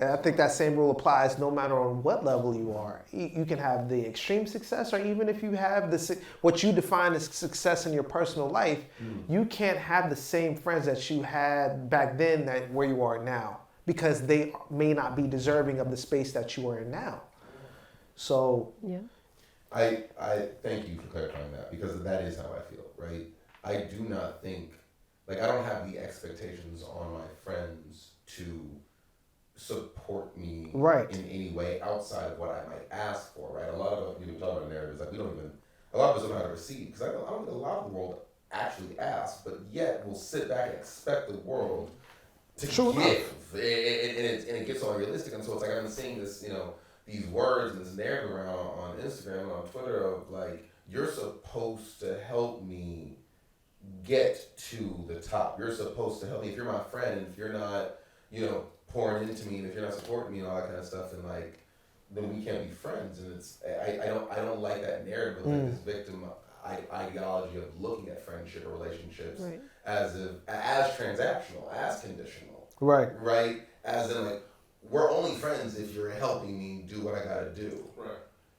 I think that same rule applies no matter on what level you are. You can have the extreme success, or even if you have what you define as success in your personal life, you can't have the same friends that you had back then where you are now, because they may not be deserving of the space that you are in now. So yeah, I thank you for clarifying that, because that is how I feel, right? I do not think, like, I don't have the expectations on my friends to support me in any way outside of what I might ask for, right? A lot of you talk about narratives, like a lot of us don't know how to receive, because I don't think a lot of the world actually asks, but yet we'll sit back and expect the world to give, and it gets all realistic, and so it's like I'm seeing this, you know, these words and this narrative around on Instagram and on Twitter of like, you're supposed to help me get to the top. You're supposed to help me. If you're my friend, and if you're not, you know, pouring into me, and if you're not supporting me and all that kind of stuff, and like, then we can't be friends. And it's I don't like that narrative of like this victim ideology of looking at friendship or relationships as transactional, as conditional. Right? As in like, we're only friends if you're helping me do what I gotta do. Right.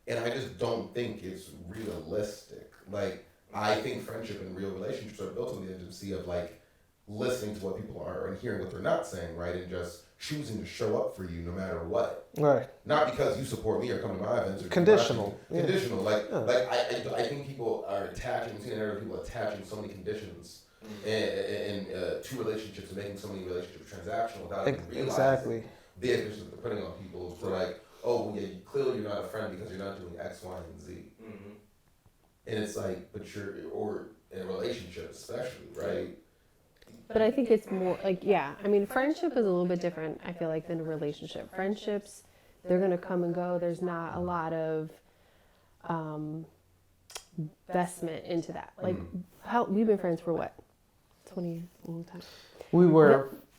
And I just don't think it's realistic. Like, I think friendship and real relationships are built on the intimacy of like listening to what people are and hearing what they're not saying, right? And just choosing to show up for you no matter what. Right. Not because you support me or come to my events. Or conditional. Conditional. Like I think people are attaching, I'm seeing people attaching so many conditions and to relationships and making so many relationships transactional without even realizing the expectations they're putting on people. So like, oh, yeah, clearly you're not a friend because you're not doing X, Y, and Z. Mm-hmm. And it's like, or in a relationship especially, right? But I think it's more like, I mean, friendship is a little bit different, I feel like, than a relationship. Friendships, they're going to come and go. There's not a lot of investment into that. Like, we've been friends for what? 20 years, a long time.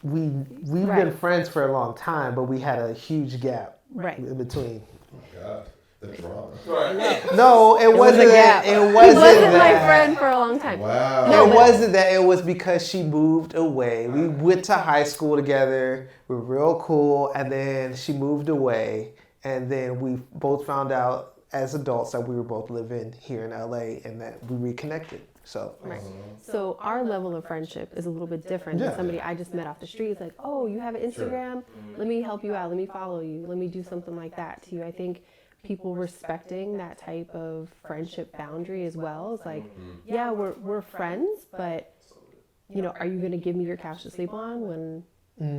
We've been friends for a long time, but we had a huge gap in between. Oh, God. The drama. No, it wasn't that. It wasn't my friend for a long time. Wow. No, it wasn't that. It was because she moved away. We went to high school together. We were real cool, and then she moved away, and then we both found out as adults that we were both living here in LA, and that we reconnected. So So our level of friendship is a little bit different than somebody I just met off the street. It's like, oh, you have an Instagram? Let me help you out. Let me follow you. Let me do something like that to you. I think people respecting that type of friendship boundary as well is like, we're friends, but you know, are you going to give me your couch to sleep on when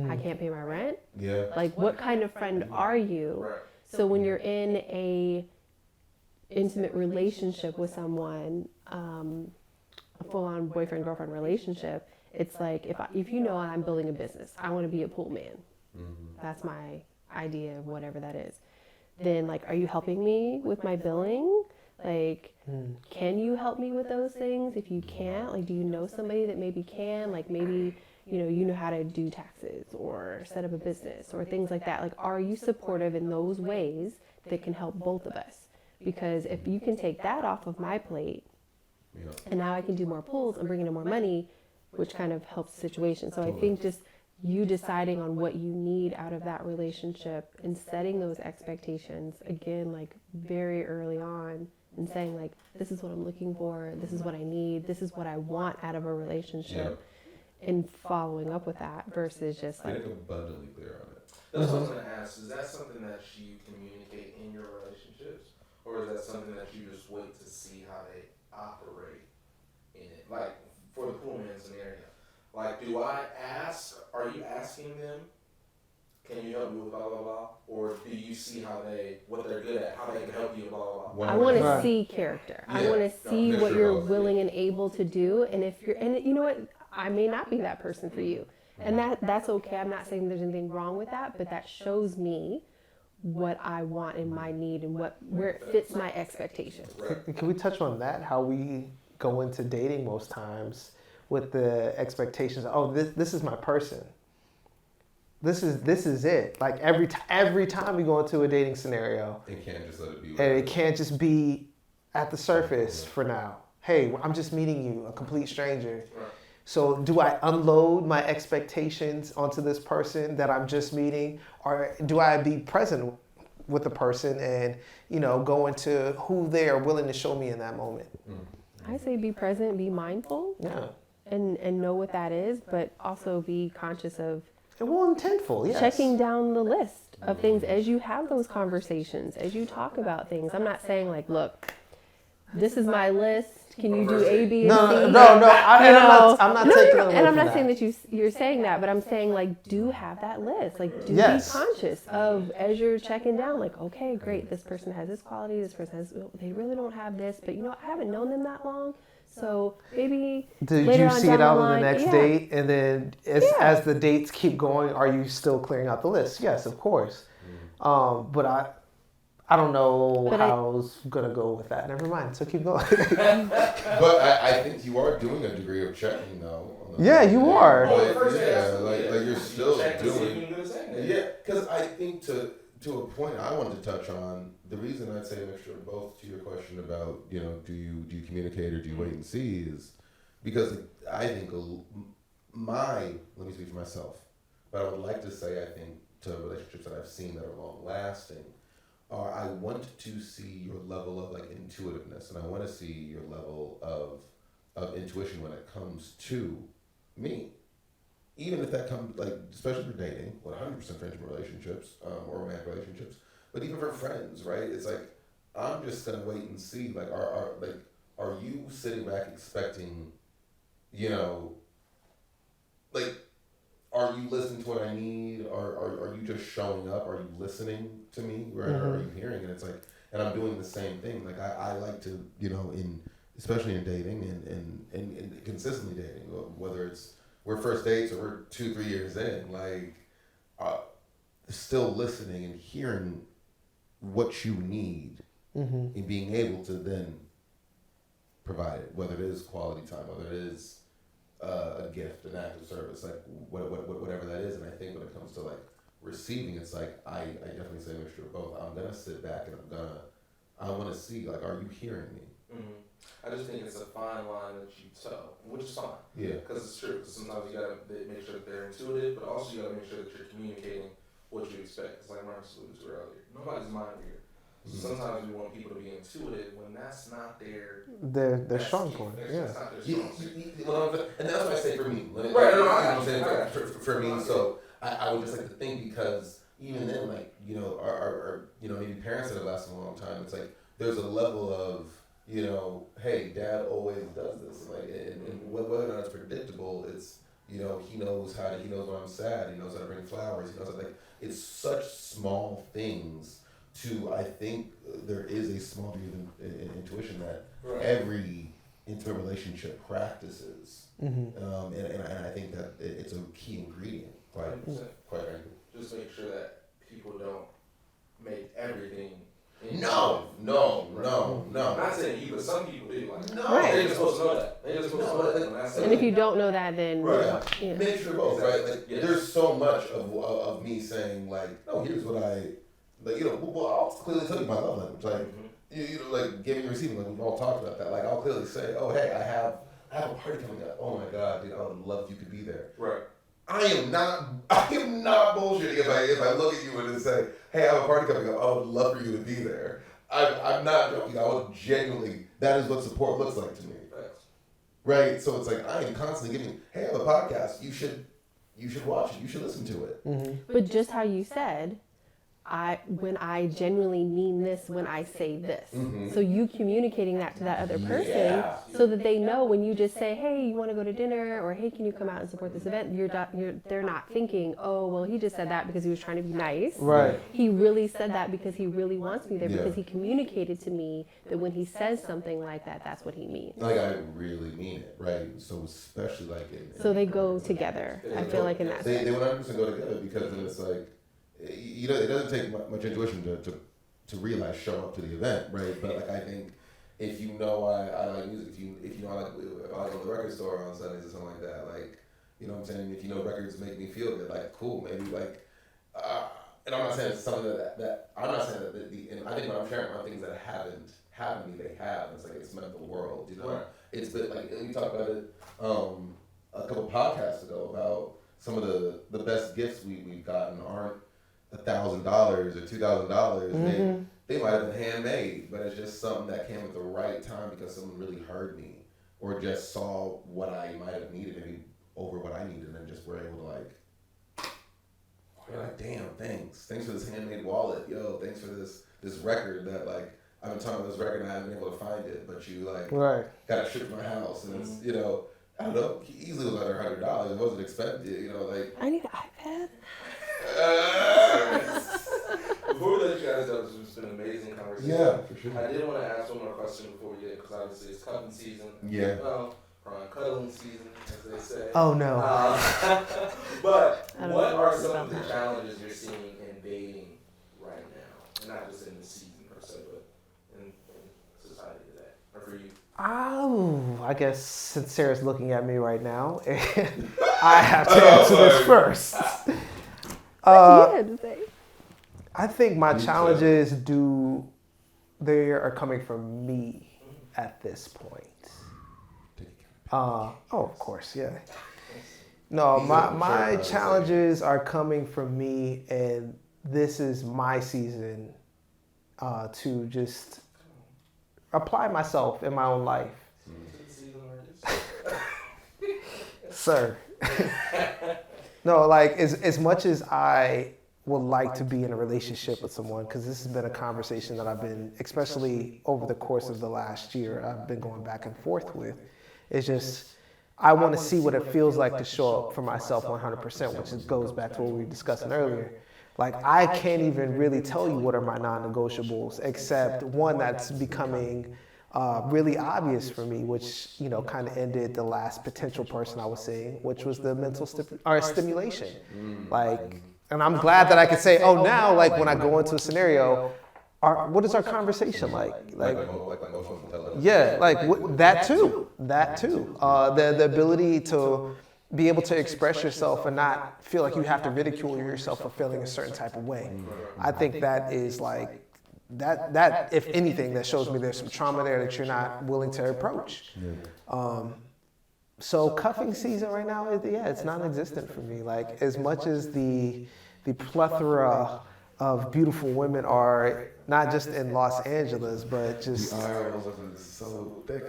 I can't pay my rent? Yeah. Like, what kind of friend are you? So when you're in a intimate relationship with someone, a full-on boyfriend-girlfriend relationship, it's like, if you know I'm building a business, I want to be a pool man. That's my idea of whatever that is. Then, like, are you helping me with my billing? Like, can you help me with those things? If you can't, like, do you know somebody that maybe can? Like, maybe you know how to do taxes or set up a business or things like that. Like, are you supportive in those ways that can help both of us? Because if you can take that off of my plate, and now I can do more pulls and bring in more money, which kind of helps the situation. So I think just you deciding on what you need out of that relationship and setting those expectations, again, like very early on, and saying like, this is what I'm looking for, this is what I need, this is what I want out of a relationship, and following up with that versus just like... Getting abundantly clear on it. That's what I was going to ask. Is that something that you communicate in your relationships? Or is that something that you just wait to see how they operate in it? Like, for the pool man scenario. Like, do I ask, are you asking them, can you help me with blah, blah, blah? Or do you see what they're good at, how they can help you, blah, blah, blah? I want to see character. I want to see what you're willing and able to do. And if you're, and you know what, I may not be that person for you. And that's okay. I'm not saying there's anything wrong with that, but that shows me what I want and my need and where it fits my expectations. Can we touch on that? How we go into dating most times with the expectations of, oh, this is my person. This is it. Like every time we go into a dating scenario, it can't just let it be. And it can't just be at the surface for now. Hey, I'm just meeting you, a complete stranger. Right. So do I unload my expectations onto this person that I'm just meeting, or do I be present with the person and go into who they are willing to show me in that moment? I say be present, be mindful, and know what that is, but also be conscious of and intentful, yes. Checking down the list of things as you have those conversations, as you talk about things. I'm not saying like, look, this is my list. Can you do A, B, and C? No. I'm not taking it away and I'm not from saying that. that you're saying that, but I'm saying like, do have that list. Like, be conscious of as you're checking down. Like, okay, great. This person has this quality. This person has. They really don't have this, but I haven't known them that long. So maybe did later you on see down it out the on the line, next date, and then as the dates keep going, are you still clearing out the list? Yes, of course. But I don't know how I was gonna go with that. Never mind. So keep going. But I think you are doing a degree of checking though. Yeah, you are. Like you're still doing. Yeah, because I think to a point I wanted to touch on, the reason I'd say a mixture of both to your question about, do you communicate or do you wait and see, is because I think let me speak for myself, but I would like to say I think to relationships that I've seen that are long lasting, I want to see your level of like intuitiveness, and I want to see your level of intuition when it comes to me. Even if that comes, like, especially for dating, 100% for intimate relationships or romantic relationships, but even for friends, right? It's like, I'm just gonna wait and see. Like, are you sitting back expecting, like, are you listening to what I need? Are you just showing up? Are you listening to me? Right? Mm-hmm. Or are you hearing? And it's like, and I'm doing the same thing. Like, I like to, especially in dating and consistently dating, whether it's we're first dates or we're 2-3 years in, like, still listening and hearing what you need and being able to then provide it, whether it is quality time, whether it is a gift, an act of service, like whatever that is. And I think when it comes to like receiving, it's like I definitely say a mixture of both. I'm gonna sit back and I want to see, like, are you hearing me? Mm-hmm. I just think it's a fine line that you toe, which is fine. Yeah. Because it's true. Because sometimes you gotta make sure that they're intuitive, but also you gotta make sure that you're communicating what you expect. It's like Marcus alluded to earlier. Nobody's mind reader. So sometimes we want people to be intuitive when that's not their strong point. Yeah. That's not their strong point. And that's what I say for me. For me, so I would just like to think, because even then, like, our maybe parents that have lasted a long time, it's like there's a level of, hey, dad always does this, like, and whether or not it's predictable, it's, he knows when I'm sad, he knows how to bring flowers, he knows how, like, it's such small things. I think there is a small degree of intuition that every intimate relationship practices, and I think that it's a key ingredient. Quite frankly. Just make sure that people don't make everything No. I'm not saying you, but some people do. Like, No. Right. they're just supposed to know that. They're just supposed to know that. When I say And if you don't know that, then Right. yeah. Mixture of both, right? Like, Yes. there's so much of me saying, like, no, here's what I, like, well, I'll clearly tell you my love language. Like, like, giving and receiving, like, we've all talked about that. Like, I'll clearly say, oh, hey, I have a party coming up. Oh, my God, dude, I would love if you could be there. Right. I am not bullshitting if I look at you and say, hey, I have a party coming up. I would love for you to be there. I'm not joking. I would genuinely, that is what support looks like to me. Right? So it's like, I am constantly giving, hey, I have a podcast. You should watch it. You should listen to it. But just how you said, when I genuinely mean this when I say this. So you communicating that to that other person so that they know when you just say, hey, you want to go to dinner, or hey, can you come out and support this event? They're not thinking, oh, well, he just said that because he was trying to be nice. Right. He really said that because he really wants me there, Yeah. because he communicated to me that when he says something like that, that's what he means. Like, I really mean it, right? So especially like So they go together, I feel like, in that They sense. 100% go together, because then it's like, it doesn't take much intuition to realize show up to the event, right? But like, I think if you know I like music, if you know I like go to the record store on Sundays or something like that, like, you know what I'm saying? If you know records make me feel good, like, cool, maybe like, and I'm not saying it's something that I'm not saying that and I think when I'm sharing about things that haven't happened to me, they have. It's like, it's meant the world, you know? Right. It's been like, we talked about it a couple podcasts ago about some of the best gifts we've gotten aren't $1,000 or $2,000. They might have been handmade, but it's just something that came at the right time because someone really heard me, or just saw what I might have needed, maybe over what I needed, and just were able to like, you're like, damn, thanks for this handmade wallet, yo, thanks for this record that, like, I've been talking about this record and I haven't been able to find it, but you like got it shipped to my house, and it's, I don't know, easily was under $100. I wasn't expecting, like. I need an iPad. Before we let you guys go, this has been an amazing conversation. Yeah, for sure. I did want to ask one more question before we get, because obviously it's cuddling season. Yeah. Well, cuddling season, as they say. Oh no. But I don't what know are much some about of the that. challenges you're seeing in dating right now? And not just in the season per se, but in society today, or for you? Oh, I guess since Sarah's looking at me right now, and I have to answer this first. What you had to say? I think my challenges they are coming from me at this point. Of course, yeah. No, my challenges are coming from me, and this is my season to just apply myself in my own life. Sir. No, like as much as I would like to be in a relationship with someone, because this has been a conversation that I've been, especially over the course of the last year, I've been going back and forth with. It's just, I want to see what it feels like to show up for myself 100%, which goes back to what we were discussing earlier. Like, I can't even really tell you what are my non-negotiables, except one that's becoming really obvious for me, which, kind of ended the last potential person I was seeing, which was the mental stimulation. Like, and I'm glad that I can say, oh, now, like, when I go into a scenario, what is our conversation like? Like emotional intelligence. Yeah, like that too. The ability to be able to express yourself and not feel like you have to ridicule yourself for feeling a certain type of way. I think that is like, that if anything, that shows me there's some trauma there that you're not willing to approach. So cuffing season right now, it's non-existent for me. Like, as much as the plethora of beautiful women are not just in Los Angeles, but just so thick.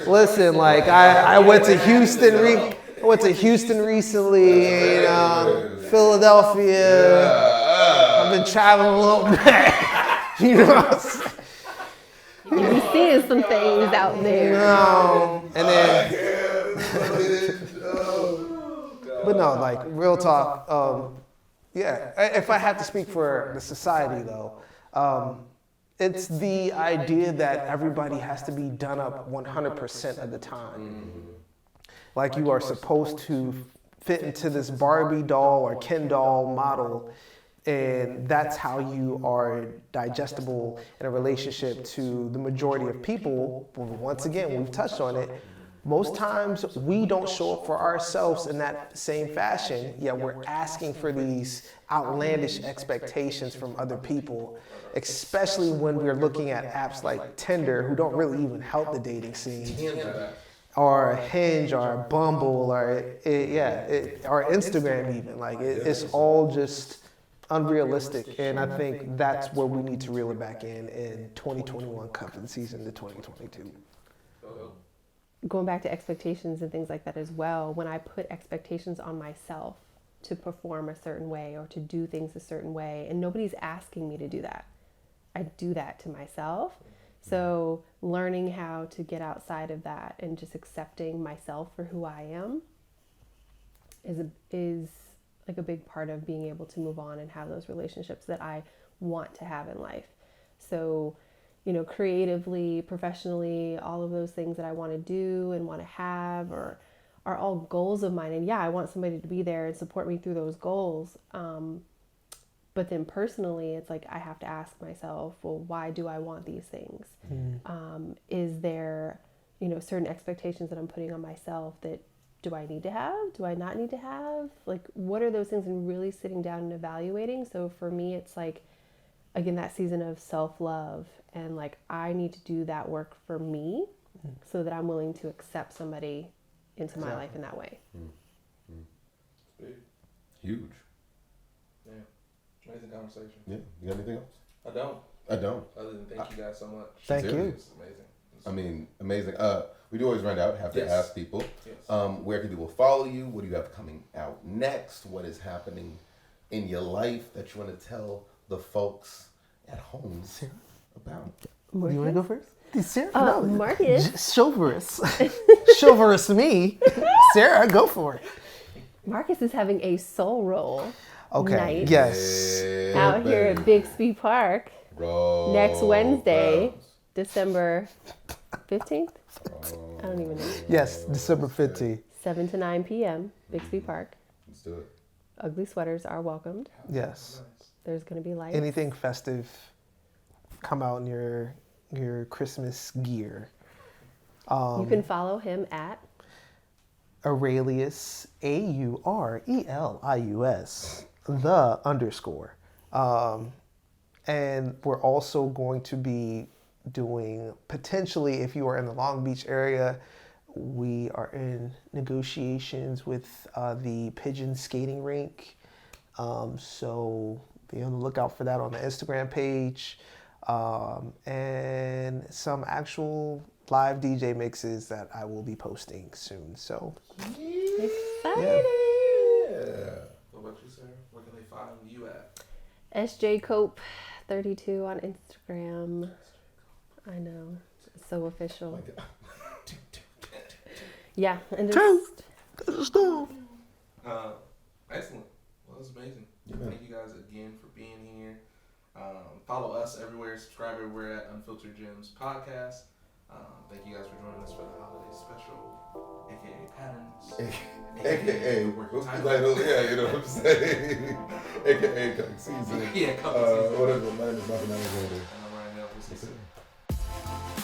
Listen, like I went to Houston. I went to Houston recently. Philadelphia. I've been traveling a little bit. You seeing some things out there. And then. But no, like, real talk, if I have to speak for the society, though, it's the idea that everybody has to be done up 100% of the time. Like, you are supposed to fit into this Barbie doll or Ken doll model, and that's how you are digestible in a relationship to the majority of people. Well, once again, we've touched on it. Most times we don't show up for ourselves in that same fashion, yet we're asking for these outlandish expectations from other people, especially when we're looking at apps like Tinder, who don't really even help the dating scene, or Hinge, or Bumble, or or Instagram even. Like it's all just unrealistic, and I think that's where we need to reel it back in 2021 cuffing season to 2022. Going back to expectations and things like that as well, when I put expectations on myself to perform a certain way or to do things a certain way, and nobody's asking me to do that, I do that to myself. So learning how to get outside of that and just accepting myself for who I am is like a big part of being able to move on and have those relationships that I want to have in life. So, you know, creatively, professionally, all of those things that I want to do and want to have are all goals of mine. And yeah, I want somebody to be there and support me through those goals. But then personally, it's like I have to ask myself, well, why do I want these things? Is there, you know, certain expectations that I'm putting on myself that do I need to have? Do I not need to have? Like, what are those things? And really sitting down and evaluating. So for me, it's like, again, that season of self-love, and like I need to do that work for me so that I'm willing to accept somebody into my life in that way. Huge. Yeah. Amazing conversation. Yeah. You got anything else? I don't. Other than thank you guys so much. Thank Seriously. you. It's amazing. I mean, amazing. We do always run out. Have to Yes. ask people. Yes. Where can people follow you? What do you have coming out next? What is happening in your life that you want to tell the folks at home about? You want to go first? Sarah? Marcus. Chivalrous. Chivalrous me. Sarah, go for it. Marcus is having a soul roll Okay. night Yes. out here at Bixby Park Roll next Wednesday, bounce. December 15th. I don't even know. Yes, December 15th. 7 to 9 p.m. Bixby Park. Let's do it. Ugly sweaters are welcomed. Yes. There's going to be lights. Anything festive, come out in your Christmas gear. You can follow him at Aurelius, Aurelius, _. And we're also going to be doing, potentially, if you are in the Long Beach area, we are in negotiations with the Pigeon Skating Rink. So be on the lookout for that on the Instagram page. And some actual live DJ mixes that I will be posting soon. So Excited. What about you, Sarah? Where can they find you at? SJ Cope 32 on Instagram. I know. It's so official. Yeah. And just Excellent. Well, it was amazing. Yeah. Thank you guys again for being here. Follow us everywhere. Subscribe everywhere at Unfiltered Gems Podcast. Thank you guys for joining us for the holiday special, aka Patterns, AKA, Working what's the Title. title? Yeah, you know what I'm saying? AKA coming season. Yeah, coming season. Whatever. My name is Malcolm Alexander. And I'm Ryan Elvis.